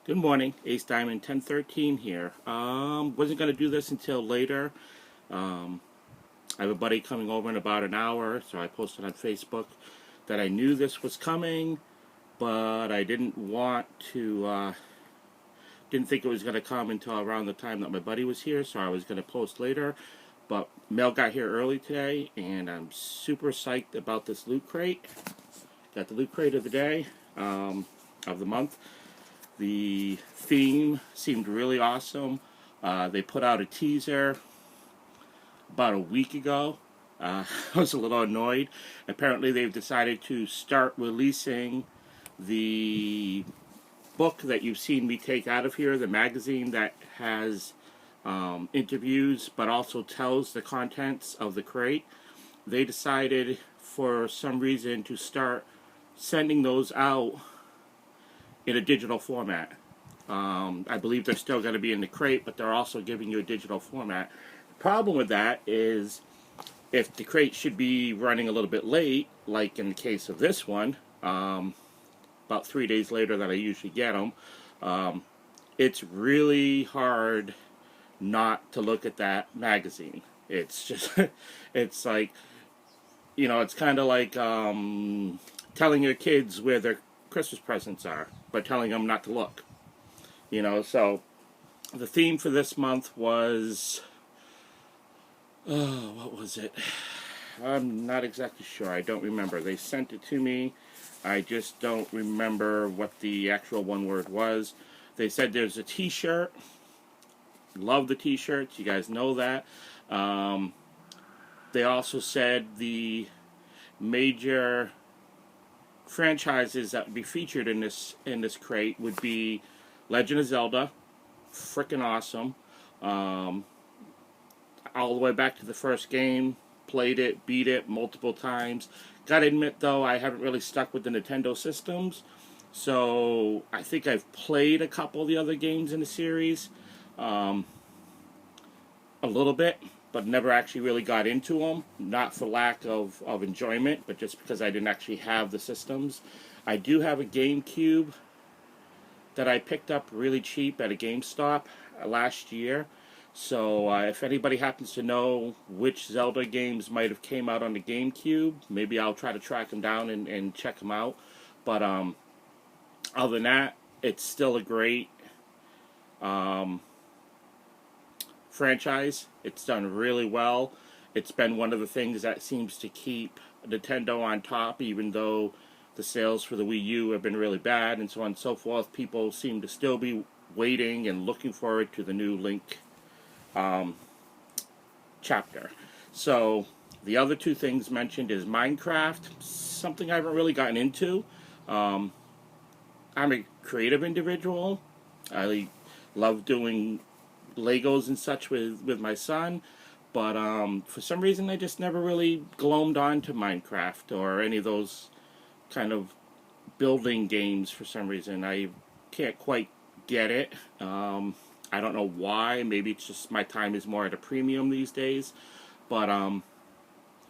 Good morning, Ace Diamond 1013 here. Wasn't gonna do this until later. Um, I have a buddy coming over in about an hour, so I posted on Facebook that I knew this was coming, but I didn't think it was gonna come until around the time that my buddy was here, so I was gonna post later. But mail got here early today, and I'm super psyched about this loot crate. Got the loot crate of the day, of the month. The theme seemed really awesome. They put out a teaser about a week ago. I was a little annoyed. Apparently, they've decided to start releasing the book that you've seen me take out of here, the magazine that has interviews but also tells the contents of the crate. They decided for some reason to start sending those out in a digital format. I believe they're still going to be in the crate, but they're also giving you a digital format. The problem with that is if the crate should be running a little bit late, like in the case of this one, about 3 days later than I usually get them, it's really hard not to look at that magazine. It's just, it's like, it's kind of like telling your kids where their Christmas presents are, but telling them not to look. So the theme for this month was, what was it? I'm not exactly sure. I don't remember. They sent it to me. I just don't remember what the actual one word was. They said there's a t-shirt. Love the t-shirts. You guys know that. They also said the major franchises that would be featured in this crate would be Legend of Zelda, freaking awesome. All the way back to the first game, played it, beat it multiple times. Gotta admit though, I haven't really stuck with the Nintendo systems, so I think I've played a couple of the other games in the series, a little bit, but never actually really got into them. Not for lack of enjoyment, but just because I didn't actually have the systems. I do have a GameCube that I picked up really cheap at a GameStop last year. So if anybody happens to know which Zelda games might have came out on the GameCube, maybe I'll try to track them down and check them out. But other than that, it's still a great franchise. It's done really well. It's been one of the things that seems to keep Nintendo on top, even though the sales for the Wii U have been really bad and so on and so forth. People seem to still be waiting and looking forward to the new Link chapter. So the other two things mentioned is Minecraft, something I haven't really gotten into. I'm a creative individual. I love doing Legos and such with my son, but for some reason I just never really glommed on to Minecraft or any of those kind of building games. For some reason I can't quite get it. I don't know why. Maybe it's just my time is more at a premium these days, but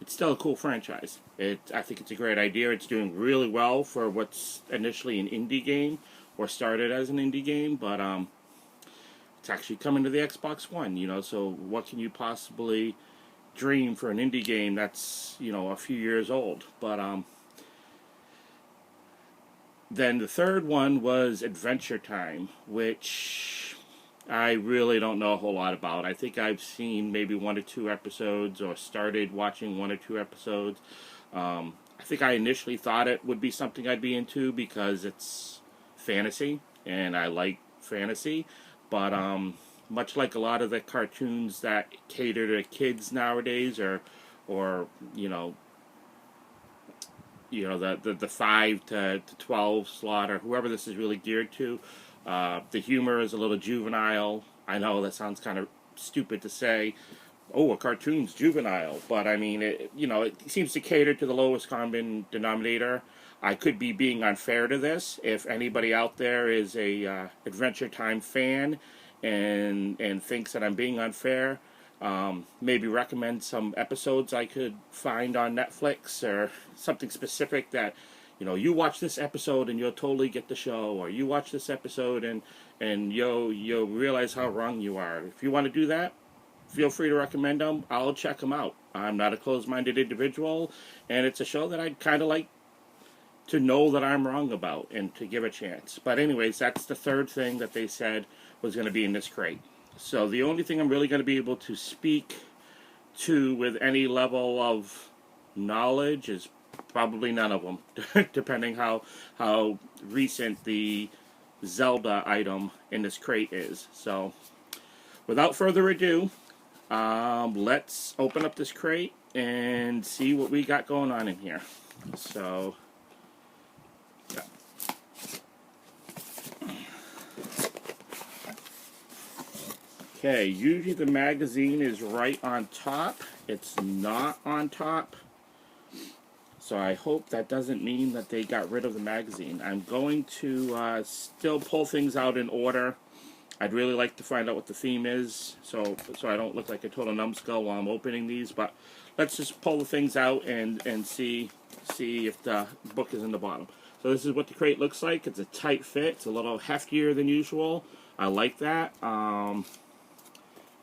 it's still a cool franchise. I think it's a great idea. It's doing really well for what's initially an indie game, or started as an indie game, but it's actually coming to the Xbox One, so what can you possibly dream for an indie game that's, a few years old? But then the third one was Adventure Time, which I really don't know a whole lot about. I think I've seen maybe 1 or 2 episodes, or started watching 1 or 2 episodes. I think I initially thought it would be something I'd be into because it's fantasy, and I like fantasy. But much like a lot of the cartoons that cater to kids nowadays, or the 5 to 12 slot, or whoever this is really geared to, the humor is a little juvenile. I know that sounds kind of stupid to say. Oh, a cartoon's juvenile, but I mean, it seems to cater to the lowest common denominator. I could be being unfair to this. If anybody out there is a Adventure Time fan and thinks that I'm being unfair, maybe recommend some episodes I could find on Netflix, or something specific that you watch this episode and you'll totally get the show, or you watch this episode and you'll realize how wrong you are. If you want to do that, feel free to recommend them. I'll check them out. I'm not a closed-minded individual, and it's a show that I'd kind of like to know that I'm wrong about and to give a chance. But anyways, that's the third thing that they said was going to be in this crate. So the only thing I'm really going to be able to speak to with any level of knowledge is probably none of them, depending how recent the Zelda item in this crate is. So without further ado, let's open up this crate and see what we got going on in here. So, yeah. Okay, usually the magazine is right on top. It's not on top. So I hope that doesn't mean that they got rid of the magazine. I'm going to still pull things out in order. I'd really like to find out what the theme is, so I don't look like a total numbskull while I'm opening these. But let's just pull the things out and see if the book is in the bottom. So this is what the crate looks like. It's a tight fit. It's a little heftier than usual. I like that.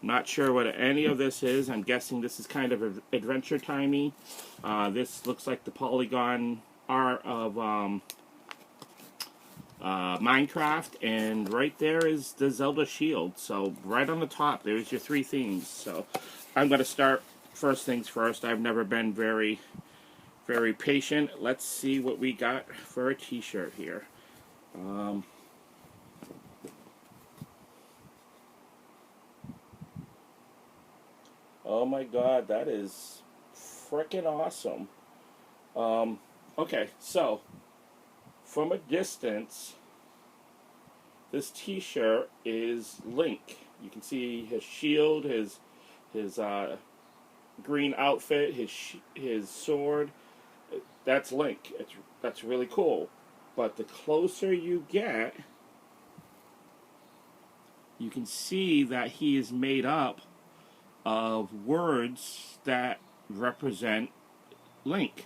Not sure what any of this is. I'm guessing this is kind of Adventure Timey. This looks like the polygon art of Minecraft, and right there is the Zelda shield. So right on the top, there's your three themes. So I'm going to start first things first. I've never been very, very patient. Let's see what we got for a t-shirt here. Oh my god, that is freaking awesome. Okay, so from a distance, this t-shirt is Link. You can see his shield, his green outfit, his sword. That's Link. That's really cool. But the closer you get, you can see that he is made up of words that represent Link.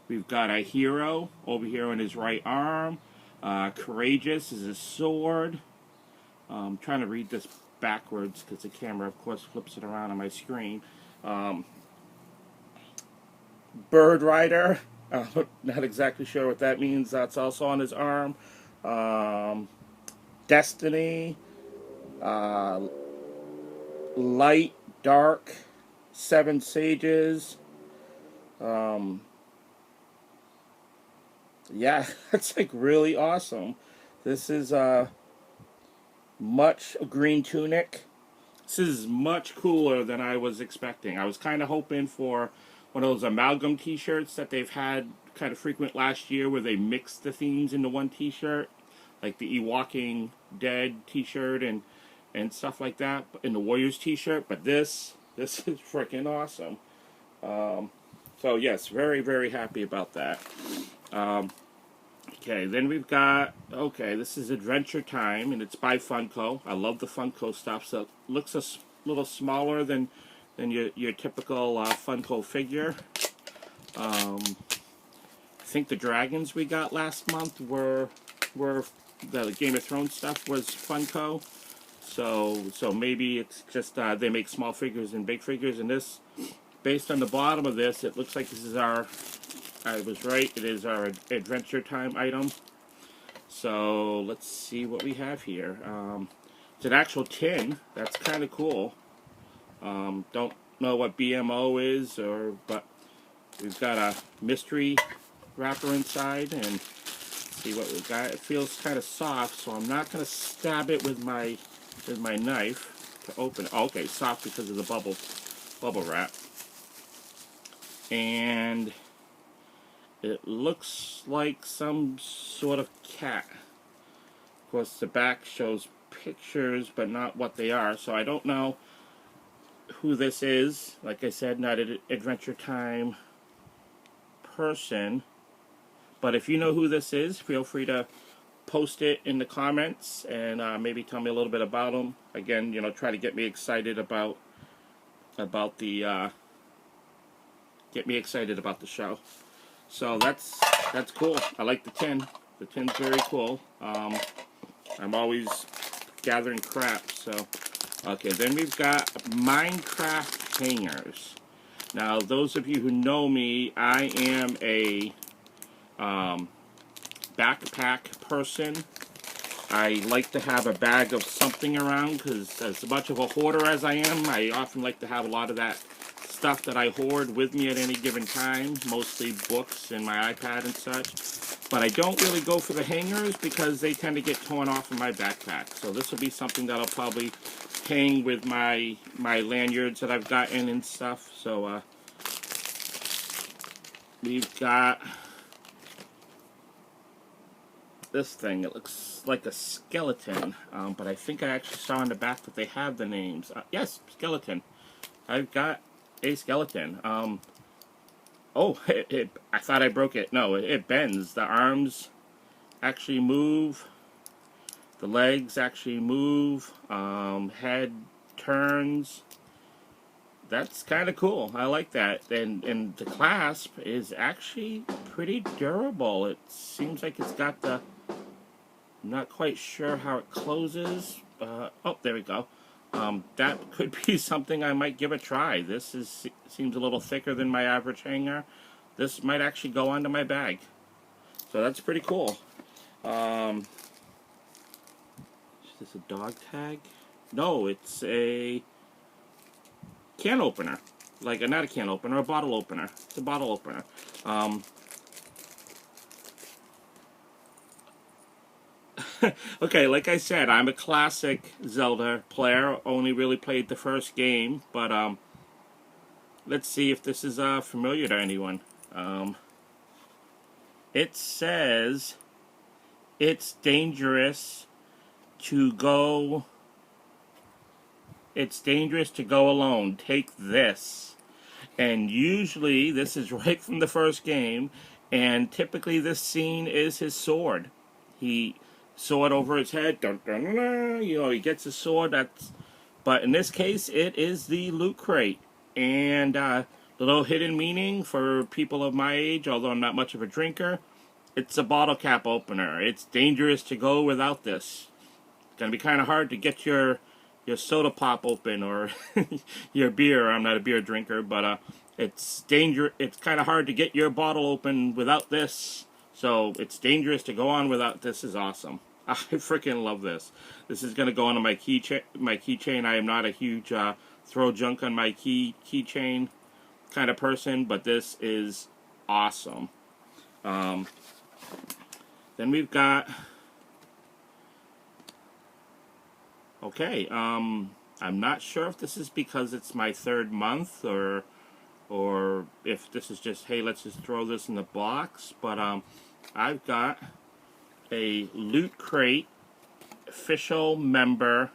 We've got a hero over here on his right arm. Courageous is his sword. I'm trying to read this backwards because the camera, of course, flips it around on my screen. Bird Rider. Not exactly sure what that means. That's also on his arm. Destiny. Light, dark. Seven Sages. Yeah, that's like really awesome. This is much green tunic. This is much cooler than I was expecting. I was kind of hoping for one of those amalgam t-shirts that they've had kind of frequent last year where they mix the themes into one t-shirt, like the Walking Dead t-shirt and stuff like that, in the Warriors t-shirt. But this is freaking awesome. So yes, very, very happy about that. Okay, then we've got, this is Adventure Time, and it's by Funko. I love the Funko stuff, so it looks a little smaller than your typical Funko figure. I think the dragons we got last month were the Game of Thrones stuff was Funko. So maybe it's just they make small figures and big figures, and this, based on the bottom of this, it looks like this is our, I was right, it is our Adventure Time item. So let's see what we have here. It's an actual tin. That's kind of cool. Don't know what BMO is, but we've got a mystery wrapper inside, and see what we've got. It feels kind of soft, so I'm not going to stab it with my knife to open it. Okay, soft because of the bubble wrap. And it looks like some sort of cat. Of course, the back shows pictures, but not what they are, so I don't know who this is. Like I said, not an Adventure Time person. But if you know who this is, feel free to post it in the comments and maybe tell me a little bit about them. Again, try to get me excited about the show. So that's that's cool. I like the tin. The tin's very cool. I'm always gathering crap, so. Okay, then we've got Minecraft hangers. Now, those of you who know me, I am a backpack person. I like to have a bag of something around because as much of a hoarder as I am, I often like to have a lot of that stuff that I hoard with me at any given time, mostly books and my iPad and such. But I don't really go for the hangers because they tend to get torn off in my backpack. So this will be something that I'll probably hang with my lanyards that I've gotten and stuff. So we've got this thing. It looks like a skeleton, but I think I actually saw in the back that they have the names. Yes, skeleton. I've got a skeleton. Oh, I thought I broke it. No, it bends. The arms actually move. The legs actually move. Head turns. That's kind of cool. I like that. And the clasp is actually pretty durable. It seems like it's got the... I'm not quite sure how it closes. Oh, there we go. That could be something I might give a try. This seems a little thicker than my average hanger. This might actually go onto my bag. So that's pretty cool. Is this a dog tag? No, it's a can opener. Like, not a can opener, a bottle opener. It's a bottle opener. Okay, like I said, I'm a classic Zelda player. Only really played the first game, but let's see if this is familiar to anyone. It says it's dangerous to go. It's dangerous to go alone. Take this. And usually this is right from the first game, and typically this scene is his sword. He sword over his head, dun, dun, dun, dun, you know, he gets his sword. But in this case, it is the loot crate. And little hidden meaning for people of my age, although I'm not much of a drinker, it's a bottle cap opener. It's dangerous to go without this. It's going to be kind of hard to get your soda pop open or your beer. I'm not a beer drinker, but it's kind of hard to get your bottle open without this. So it's dangerous to go on without. This is awesome. I freaking love this. This is going to go onto my keychain. I am not a huge throw junk on my keychain kind of person, but this is awesome. Then we've got... Okay, I'm not sure if this is because it's my third month or if this is just, hey, let's just throw this in the box, but I've got a Loot Crate official member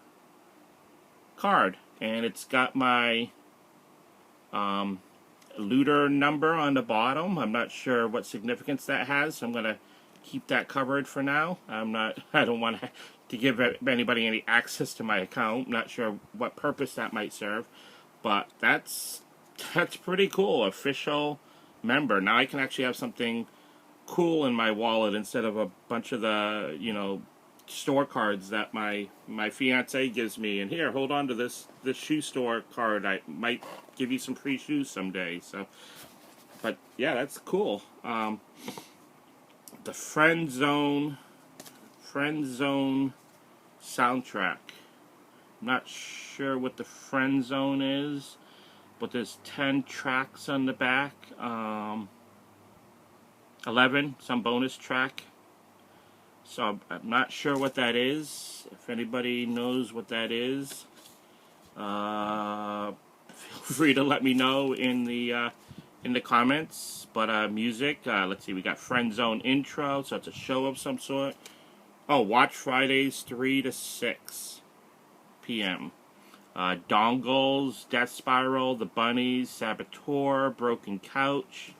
card, and it's got my looter number on the bottom. I'm not sure what significance that has, so I'm going to keep that covered for now. I don't want to give anybody any access to my account. I'm not sure what purpose that might serve, but that's pretty cool. Official member. Now I can actually have something cool in my wallet instead of a bunch of the, you know, store cards that my fiance gives me. And here, hold on to this shoe store card. I might give you some free shoes someday. So, but yeah, that's cool. The Friend Zone soundtrack. I'm not sure what the Friend Zone is, but there's 10 tracks on the back. 11, some bonus track. So I'm not sure what that is. If anybody knows what that is, feel free to let me know in the comments. But music, let's see, we got Friend Zone intro, so it's a show of some sort. Oh, watch Fridays 3 to 6 p.m. Dongles, Death Spiral, The Bunnies, Saboteur, Broken Couch,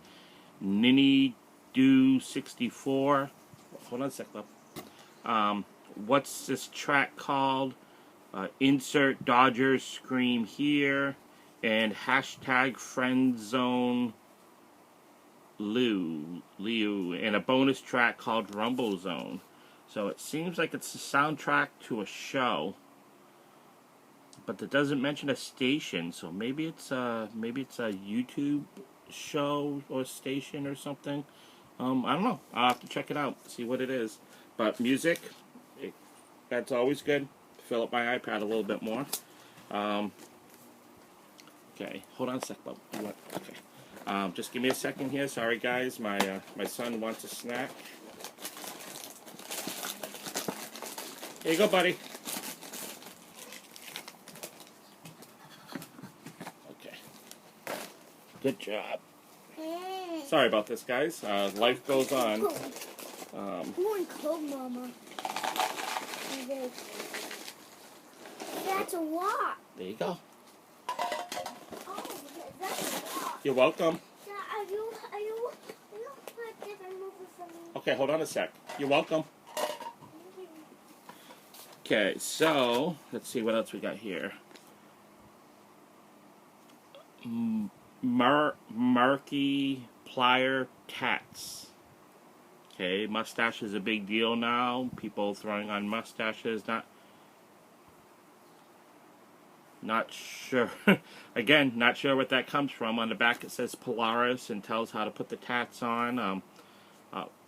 Ninny Do 64. Hold on a sec, love. What's this track called? Insert Dodgers Scream Here, and hashtag Friend Zone Liu, and a bonus track called Rumble Zone. So it seems like it's the soundtrack to a show, but it doesn't mention a station. So maybe it's a YouTube show or station or something. I don't know. I'll have to check it out, see what it is. But music, that's always good. Fill up my iPad a little bit more. Okay, hold on a sec, Bob. Okay, just give me a second here. Sorry, guys. My son wants a snack. Here you go, buddy. Okay. Good job. Sorry about this, guys. Life goes on. I'm going cold, Mama. That's a lot. There you go. Oh, that's a lot. You're welcome. Are you like different movie from me? Okay, hold on a sec. You're welcome. Okay, so let's see what else we got here. Markiplier tats. Okay, mustache is a big deal now. People throwing on mustaches. Not sure. Again, not sure what that comes from. On the back it says Polaris and tells how to put the tats on.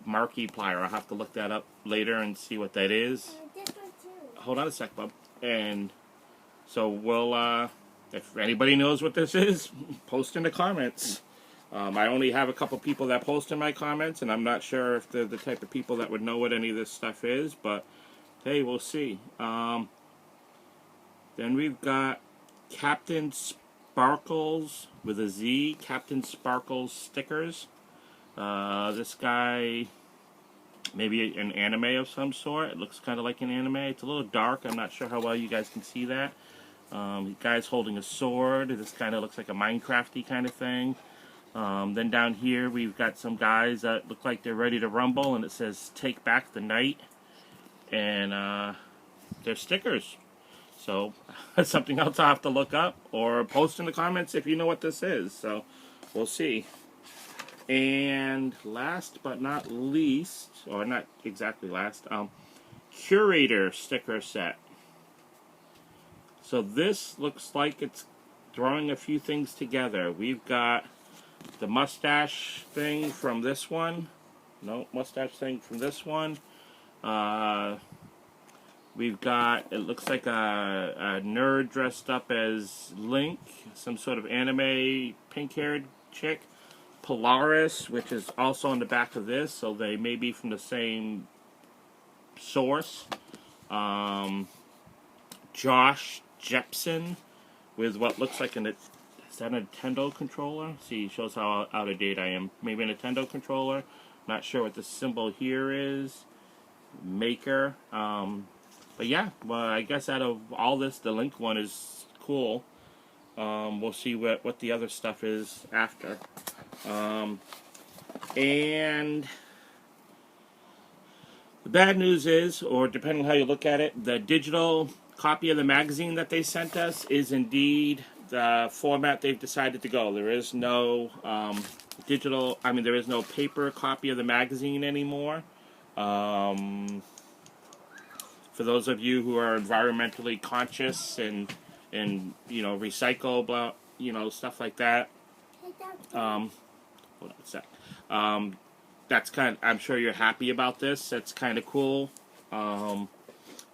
Markiplier. I'll have to look that up later and see what that is. Hold on a sec, bub. And so we'll, if anybody knows what this is, post in the comments. I only have a couple people that post in my comments, and I'm not sure if they're the type of people that would know what any of this stuff is, but hey, we'll see. Then we've got Captain Sparkles with a Z, Captain Sparkles stickers. This guy, maybe an anime of some sort. It looks kind of like an anime. It's a little dark. I'm not sure how well you guys can see that. The guy's holding a sword. This kind of looks like a Minecraft-y kind of thing. Then down here we've got some guys that look like they're ready to rumble, and it says "Take Back the Night," and they're stickers. So that's something else I'll have to look up or post in the comments if you know what this is. So we'll see. And last but not least, or not exactly last, Curator sticker set. So this looks like it's throwing a few things together. We've got the mustache thing from this one. No, mustache thing from this one. We've got, it looks like a nerd dressed up as Link, some sort of anime pink-haired chick. Polaris, which is also on the back of this, so they may be from the same source. Josh Jepson with what looks like is that a Nintendo controller? See, it shows how out of date I am. Maybe a Nintendo controller. Not sure what the symbol here is. Maker. But yeah, well, I guess out of all this, the Link one is cool. We'll see what the other stuff is after. And the bad news is, or depending on how you look at it, the digital copy of the magazine that they sent us is indeed the format they've decided to go. There is no there is no paper copy of the magazine anymore. For those of you who are environmentally conscious and recycle, blah, stuff like that. Hold on a sec. I'm sure you're happy about this. That's kind of cool.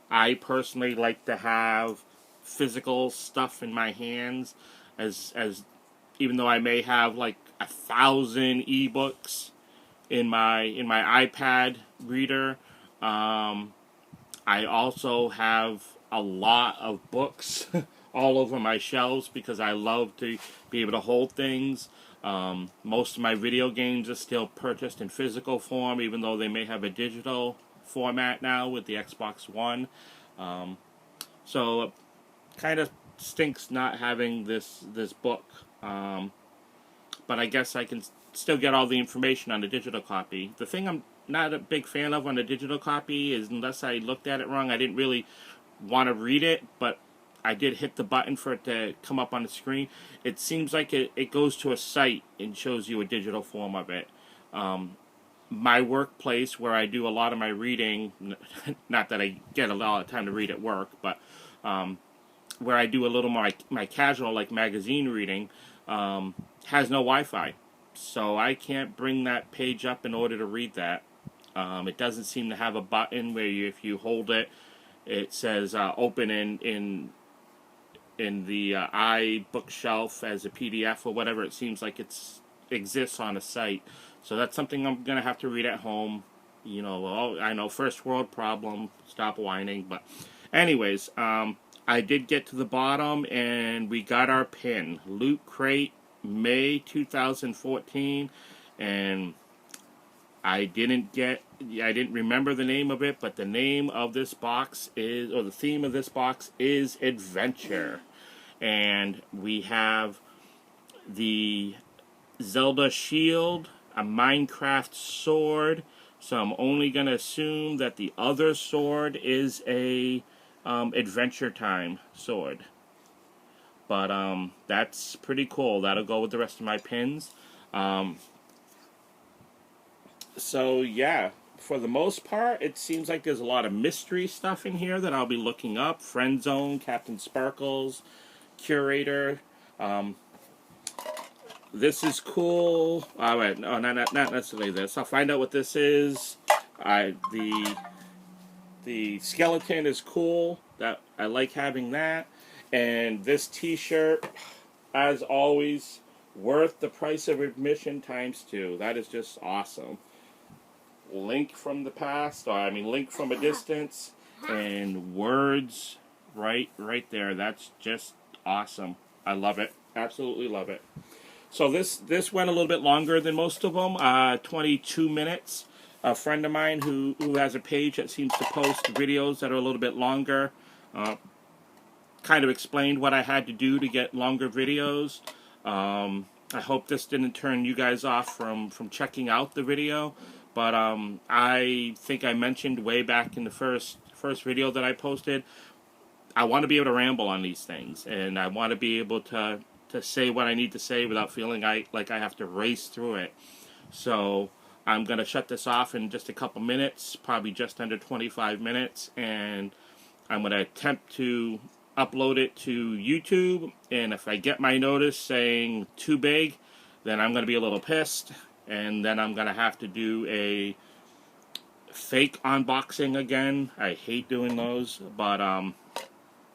I personally like to have physical stuff in my hands, as even though I may have like 1,000 ebooks in my iPad reader. I also have a lot of books all over my shelves because I love to be able to hold things. Most of my video games are still purchased in physical form, even though they may have a digital format now with the Xbox One. So it kind of stinks not having this book. But I guess I can still get all the information on the digital copy. The thing I'm not a big fan of on the digital copy is, unless I looked at it wrong, I didn't really want to read it, but I did hit the button for it to come up on the screen. It seems like it goes to a site and shows you a digital form of it. my workplace where I do a lot of my reading, not that I get a lot of time to read at work, but where I do a little more my casual, like magazine reading, has no Wi-Fi. So I can't bring that page up in order to read that. It doesn't seem to have a button where if you hold it, it says open in the iBookshelf as a PDF or whatever. It seems like it exists on a site. So that's something I'm going to have to read at home. You know, I know, first world problem, stop whining. But anyways, I did get to the bottom and we got our pin. Loot Crate, May 2014. And I didn't remember the name of it, but the name of this box is, or the theme of this box is adventure. And we have the Zelda shield, a Minecraft sword, so I'm only going to assume that the other sword is a Adventure Time sword. But that's pretty cool. That'll go with the rest of my pins. So yeah, for the most part, it seems like there's a lot of mystery stuff in here that I'll be looking up. Friend Zone, Captain Sparkles, Curator. This is cool. Wait, no, not necessarily this. I'll find out what this is. The skeleton is cool. That I like having that. And this T-shirt, as always, worth the price of admission ×2. That is just awesome. Link from the past, or I mean, Link from a distance, and words right there. That's just awesome. I love it. Absolutely love it. So this went a little bit longer than most of them, 22 minutes. A friend of mine who has a page that seems to post videos that are a little bit longer, kind of explained what I had to do to get longer videos. I hope this didn't turn you guys off from checking out the video, but I think I mentioned way back in the first video that I posted, I want to be able to ramble on these things, and I want to be able to say what I need to say without feeling like I have to race through it. So I'm going to shut this off in just a couple minutes, probably just under 25 minutes, and I'm going to attempt to upload it to YouTube, and if I get my notice saying too big, then I'm going to be a little pissed, and then I'm going to have to do a fake unboxing again. I hate doing those, but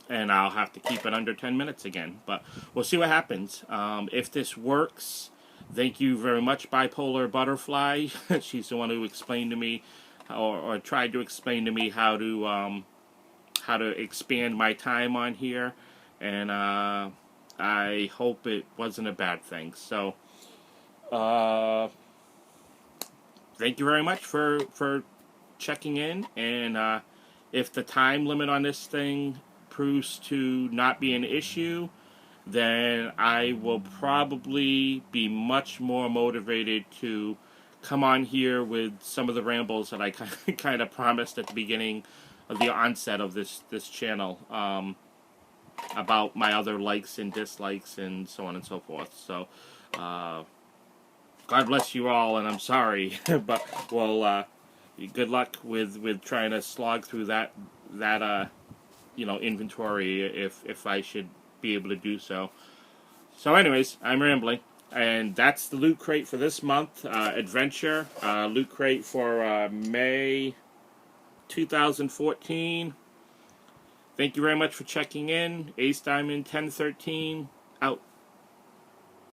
and I'll have to keep it under 10 minutes again. But we'll see what happens. If this works, thank you very much, Bipolar Butterfly. She's the one who explained to me, or tried to explain to me how to expand my time on here. And I hope it wasn't a bad thing. So, thank you very much for checking in. And if the time limit on this thing proves to not be an issue, then I will probably be much more motivated to come on here with some of the rambles that I kind of promised at the beginning of the onset of this channel, about my other likes and dislikes and so on and so forth. So God bless you all, and I'm sorry, but well, good luck with trying to slog through that inventory if I should be able to do so. So anyways, I'm rambling, and that's the Loot Crate for this month. Adventure Loot Crate for May 2014. Thank you very much for checking in. Ace Diamond 1013 out.